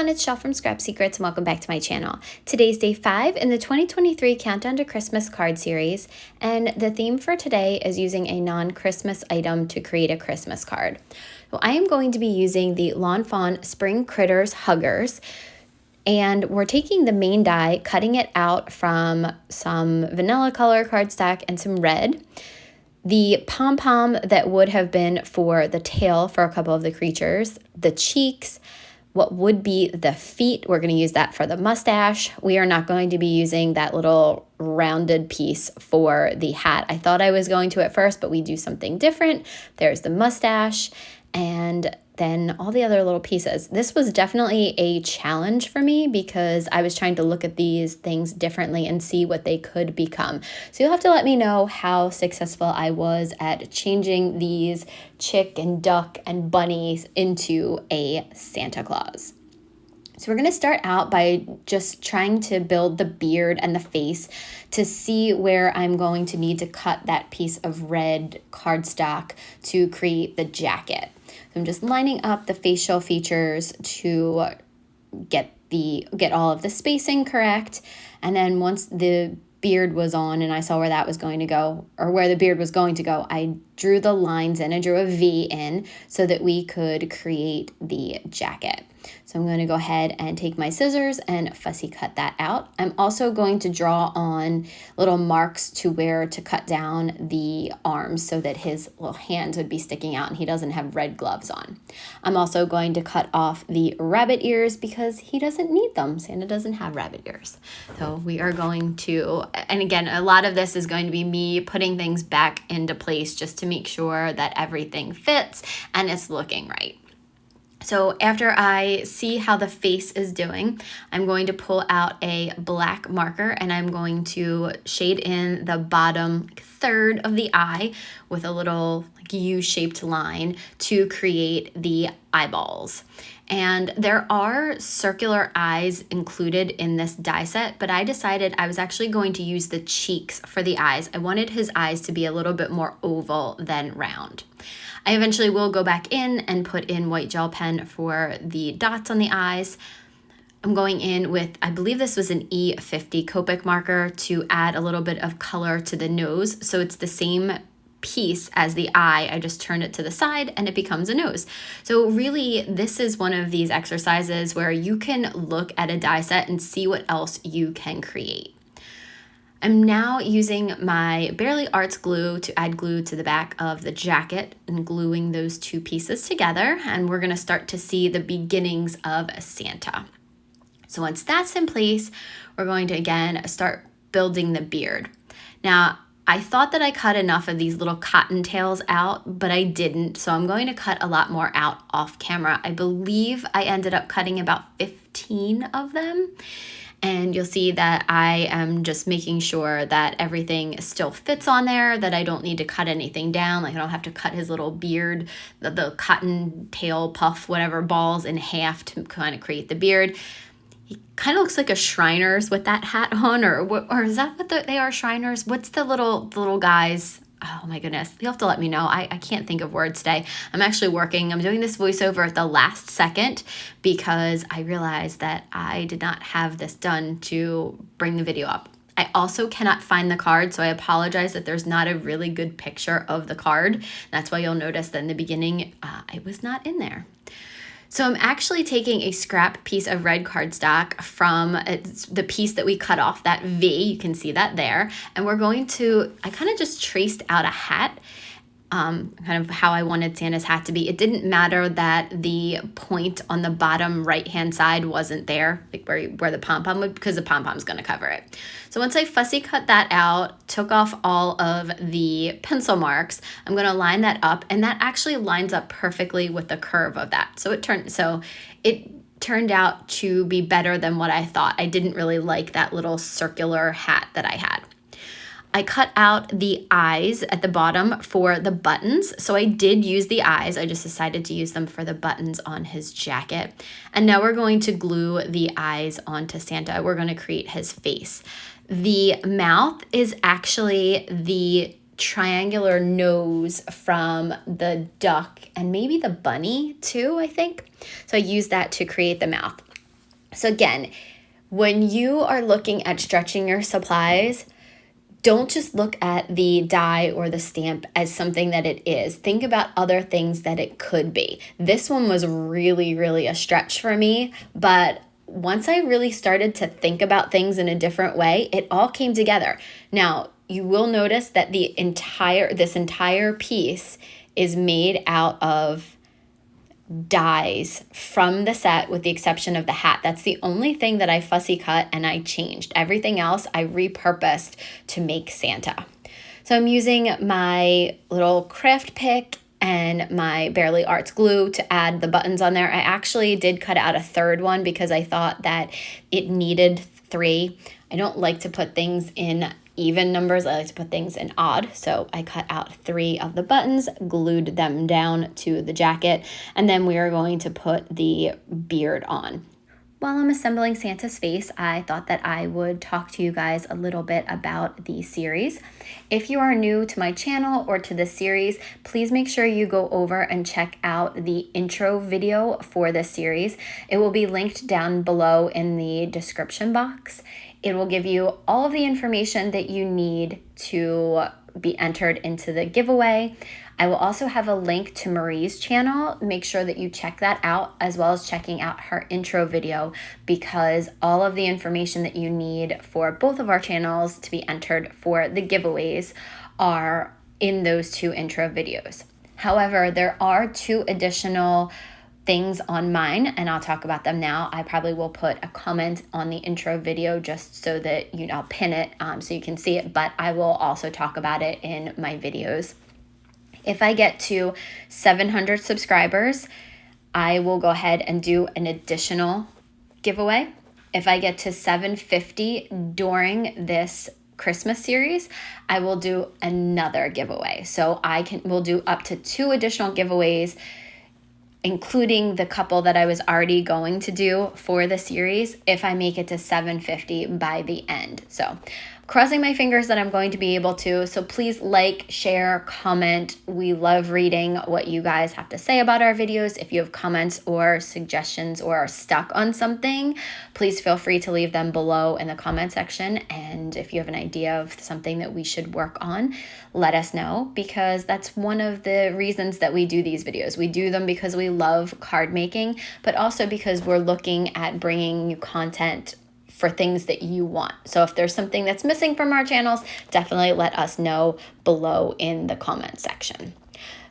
everyone, it's Shell from Scrap Secrets and welcome back to my channel. Today's day 5 in the 2023 Countdown to Christmas card series, and the theme for today is using a non-Christmas item to create a Christmas card. So I am going to be using the Lawn Fawn Spring Critters Huggers, and we're taking the main die, cutting it out from some vanilla color cardstock and some red. The pom-pom that would have been for the tail for a couple of the creatures, the cheeks, what would be the feet, we're going to use that for the mustache. We are not going to be using that little rounded piece for the hat. I thought I was going to at first, but we do something different. There's the mustache and then all the other little pieces. This was definitely a challenge for me because I was trying to look at these things differently and see what they could become. So you'll have to let me know how successful I was at changing these chick and duck and bunnies into a Santa Claus. So we're going to start out by just trying to build the beard and the face to see where I'm going to need to cut that piece of red cardstock to create the jacket. So I'm just lining up the facial features to get all of the spacing correct. And then once the beard was on and I saw where that was going to go, or where the beard was going to go, I drew the lines in. I drew a V in so that we could create the jacket. So I'm going to go ahead and take my scissors and fussy cut that out. I'm also going to draw on little marks to where to cut down the arms so that his little hands would be sticking out and he doesn't have red gloves on. I'm also going to cut off the rabbit ears because he doesn't need them. Santa doesn't have rabbit ears. So we are going to, and again, a lot of this is going to be me putting things back into place just to make sure that everything fits and it's looking right. So after I see how the face is doing, I'm going to pull out a black marker and I'm going to shade in the bottom third of the eye with a little U-shaped line to create the eyeballs. And there are circular eyes included in this die set, but I decided I was actually going to use the cheeks for the eyes. I wanted his eyes to be a little bit more oval than round. I eventually will go back in and put in white gel pen for the dots on the eyes. I'm going in with, I believe this was an E50 Copic marker to add a little bit of color to the nose. So it's the same piece as the eye. I just turn it to the side and it becomes a nose. So really, this is one of these exercises where you can look at a die set and see what else you can create. I'm now using my Bearly Arts glue to add glue to the back of the jacket and gluing those two pieces together. And we're going to start to see the beginnings of Santa. So once that's in place, we're going to again start building the beard. Now, I thought that I cut enough of these little cottontails out, but I didn't. So I'm going to cut a lot more out off camera. I believe I ended up cutting about 15 of them. And you'll see that I am just making sure that everything still fits on there, that I don't need to cut anything down. Like I don't have to cut his little beard, the cotton tail puff, whatever balls in half to kind of create the beard. He kind of looks like a Shriners with that hat on, or is that what they are, Shriners? What's the little guys? Oh my goodness, you'll have to let me know. I can't think of words today. I'm doing this voiceover at the last second because I realized that I did not have this done to bring the video up. I also cannot find the card, so I apologize that there's not a really good picture of the card. That's why you'll notice that in the beginning, it was not in there. So I'm actually taking a scrap piece of red cardstock from the piece that we cut off, that V, you can see that there. And I kind of just traced out a hat, kind of how I wanted Santa's hat to be. It didn't matter that the point on the bottom right-hand side wasn't there, like where the pom-pom would, because the pom-pom's going to cover it. So once I fussy cut that out, took off all of the pencil marks, I'm going to line that up, and that actually lines up perfectly with the curve of that. So it turned out to be better than what I thought. I didn't really like that little circular hat that I had. I cut out the eyes at the bottom for the buttons. So I did use the eyes. I just decided to use them for the buttons on his jacket. And now we're going to glue the eyes onto Santa. We're going to create his face. The mouth is actually the triangular nose from the duck and maybe the bunny too, I think. So I used that to create the mouth. So again, when you are looking at stretching your supplies, don't just look at the die or the stamp as something that it is. Think about other things that it could be. This one was really, really a stretch for me, but once I really started to think about things in a different way, it all came together. Now, you will notice that this entire piece is made out of dies from the set with the exception of the hat. That's the only thing that I fussy cut and I changed. Everything else I repurposed to make Santa. So I'm using my little craft pick and my Bearly Arts glue to add the buttons on there. I actually did cut out a third one because I thought that it needed 3. I don't like to put things in even numbers. I like to put things in odd. So I cut out 3 of the buttons, glued them down to the jacket, and then we are going to put the beard on. While I'm assembling Santa's face, I thought that I would talk to you guys a little bit about the series. If you are new to my channel or to the series, please make sure you go over and check out the intro video for this series. It will be linked down below in the description box. It will give you all of the information that you need to be entered into the giveaway. I will also have a link to Marie's channel. Make sure that you check that out, as well as checking out her intro video, because all of the information that you need for both of our channels to be entered for the giveaways are in those 2 intro videos. However, there are 2 additional things on mine, and I'll talk about them now. I probably will put a comment on the intro video just so that I'll pin it so you can see it, but I will also talk about it in my videos. If I get to 700 subscribers, I will go ahead and do an additional giveaway. If I get to 750 during this Christmas series, I will do another giveaway. So we'll do up to 2 additional giveaways, including the couple that I was already going to do for the series, if I make it to 750 by the end. So crossing my fingers that I'm going to be able to. So please like, share, comment. We love reading what you guys have to say about our videos. If you have comments or suggestions or are stuck on something, please feel free to leave them below in the comment section. And if you have an idea of something that we should work on, let us know, because that's one of the reasons that we do these videos. We do them because we love card making, but also because we're looking at bringing you content for things that you want. So if there's something that's missing from our channels, definitely let us know below in the comment section.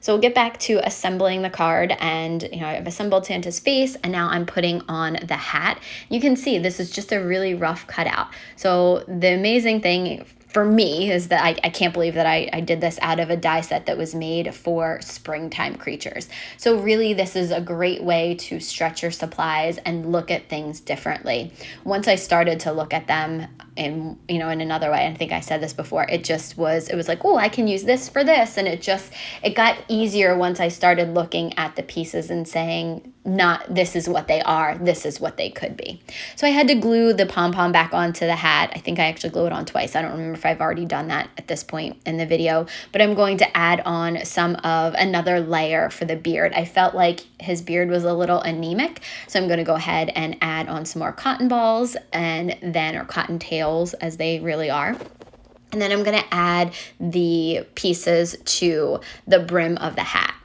So we'll get back to assembling the card, and I've assembled Santa's face, and now I'm putting on the hat. You can see this is just a really rough cutout. So the amazing thing for me is that I can't believe that I did this out of a die set that was made for springtime creatures. So really, this is a great way to stretch your supplies and look at things differently. Once I started to look at them in another way, I think I said this before, it was like, oh, I can use this for this. And it got easier once I started looking at the pieces and saying, not this is what they are, this is what they could be. So I had to glue the pom-pom back onto the hat. I think I actually glued it on twice. I don't remember if I've already done that at this point in the video, but I'm going to add on some of another layer for the beard. I felt like his beard was a little anemic, so I'm going to go ahead and add on some more cotton balls or cotton tails, as they really are. And then I'm going to add the pieces to the brim of the hat.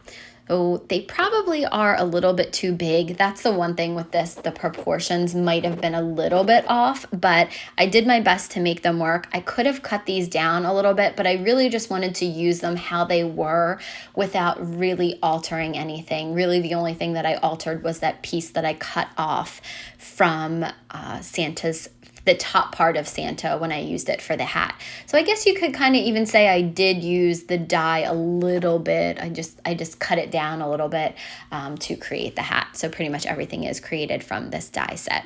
So they probably are a little bit too big. That's the one thing with this. The proportions might have been a little bit off, but I did my best to make them work. I could have cut these down a little bit, but I really just wanted to use them how they were without really altering anything. Really, the only thing that I altered was that piece that I cut off from the top part of Santa when I used it for the hat. So I guess you could kind of even say I did use the die a little bit. I just cut it down a little bit to create the hat. So pretty much everything is created from this die set.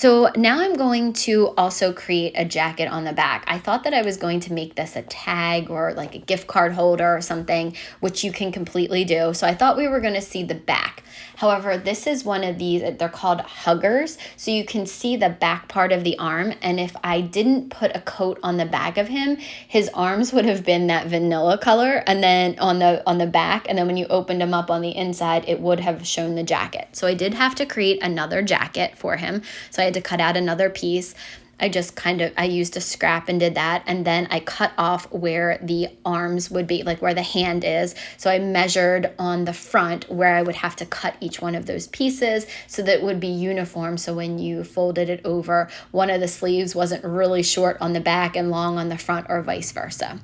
So now I'm going to also create a jacket on the back. I thought that I was going to make this a tag or like a gift card holder or something, which you can completely do. So I thought we were going to see the back. However, this is one of these, they're called huggers. So you can see the back part of the arm. And if I didn't put a coat on the back of him, his arms would have been that vanilla color. And then on the back, and then when you opened him up on the inside, it would have shown the jacket. So I did have to create another jacket for him. So I had to cut out another piece. I used a scrap and did that. And then I cut off where the arms would be, like where the hand is. So I measured on the front where I would have to cut each one of those pieces so that it would be uniform. So when you folded it over, one of the sleeves wasn't really short on the back and long on the front, or vice versa.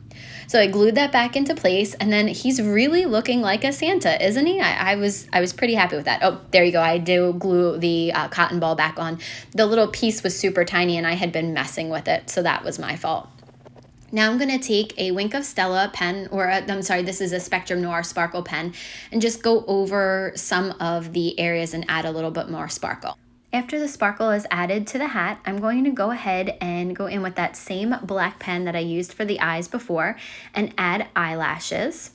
So I glued that back into place, and then he's really looking like a Santa, isn't he? I was pretty happy with that. Oh, there you go. I do glue the cotton ball back on. The little piece was super tiny, and I had been messing with it, so that was my fault. Now I'm going to take a Wink of Stella pen, this is a Spectrum Noir Sparkle pen, and just go over some of the areas and add a little bit more sparkle. After the sparkle is added to the hat, I'm going to go ahead and go in with that same black pen that I used for the eyes before and add eyelashes.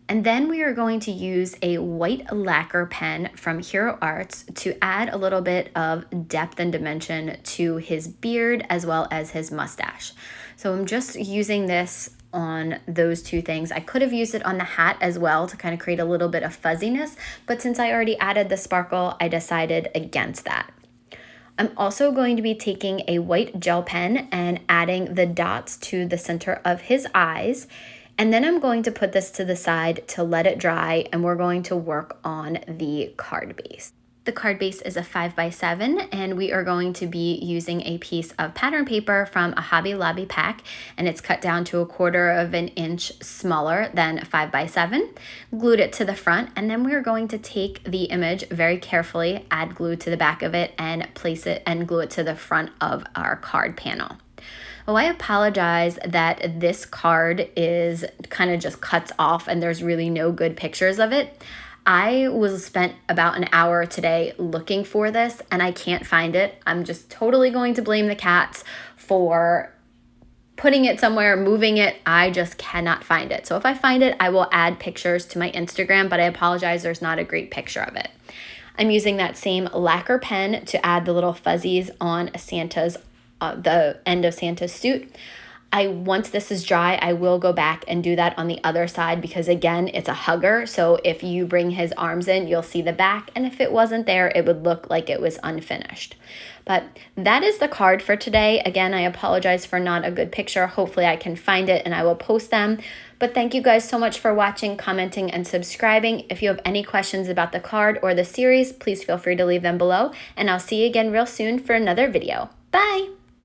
And then we are going to use a white lacquer pen from Hero Arts to add a little bit of depth and dimension to his beard as well as his mustache. So I'm just using this on those two things. I could have used it on the hat as well to kind of create a little bit of fuzziness, but since I already added the sparkle, I decided against that. I'm also going to be taking a white gel pen and adding the dots to the center of his eyes. And then I'm going to put this to the side to let it dry, and we're going to work on the card base. The card base is a 5x7, and we are going to be using a piece of pattern paper from a Hobby Lobby pack, and it's cut down to 1/4 of an inch smaller than 5x7. Glued it to the front, and then we are going to take the image very carefully, add glue to the back of it, and place it and glue it to the front of our card panel. Oh, I apologize that this card is kind of just cuts off and there's really no good pictures of it. I spent about an hour today looking for this and I can't find it. I'm just totally going to blame the cats for putting it somewhere, moving it. I just cannot find it. So if I find it, I will add pictures to my Instagram, but I apologize, there's not a great picture of it. I'm using that same lacquer pen to add the little fuzzies on Santa's the end of Santa's suit. Once this is dry, I will go back and do that on the other side because again, it's a hugger. So if you bring his arms in, you'll see the back. And if it wasn't there, it would look like it was unfinished. But that is the card for today. Again, I apologize for not a good picture. Hopefully I can find it and I will post them. But thank you guys so much for watching, commenting, and subscribing. If you have any questions about the card or the series, please feel free to leave them below. And I'll see you again real soon for another video. Bye!